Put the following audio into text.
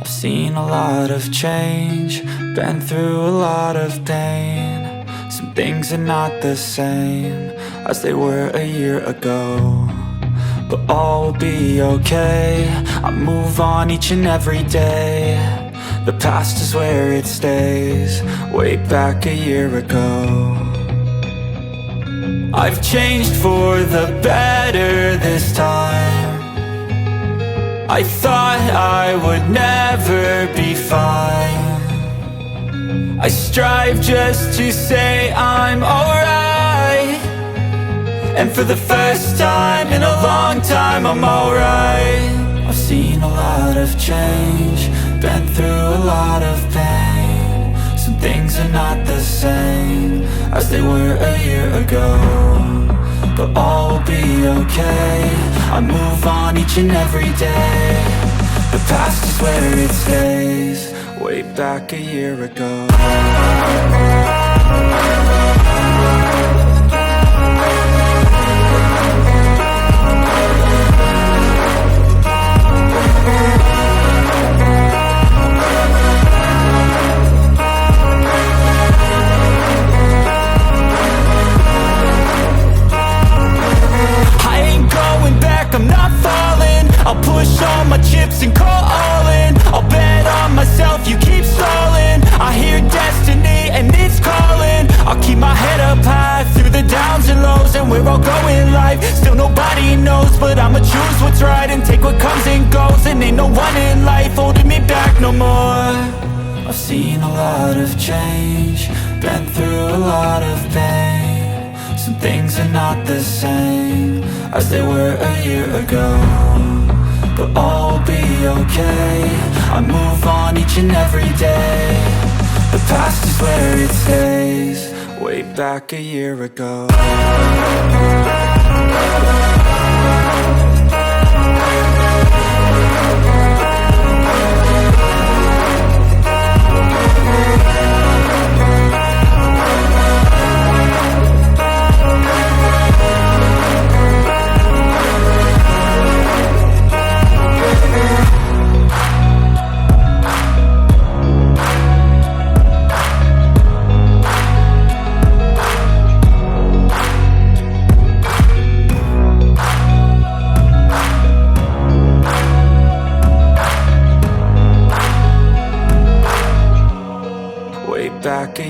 I've seen a lot of change, been through a lot of pain. Some things are not the same as they were a year ago, but all will be okay. I move on each and every day. The past is where it stays, way back a year ago. I've changed for the better this time. I thought I would never be fine. I strive just to say I'm alright, and for the first time in a long time I'm alright. I've seen a lot of change, been through a lot of pain. Some things are not the same as they were a year ago, but all will be okay. I move on each and every day. The past is where it stays, way back a year ago. I'm not falling, I'll push all my chips and call all in. I'll bet on myself, you keep stalling. I hear destiny and it's calling. I'll keep my head up high through the downs and lows, and we're all going live. Still nobody knows, but I'ma choose what's right and take what comes and goes. And ain't no one in life holding me back no more. I've seen a lot of change, been through a lot of pain. Some things are not the same as they were a year ago, but all will be okay. I move on each and every day. The past is where it stays, way back a year ago. Back a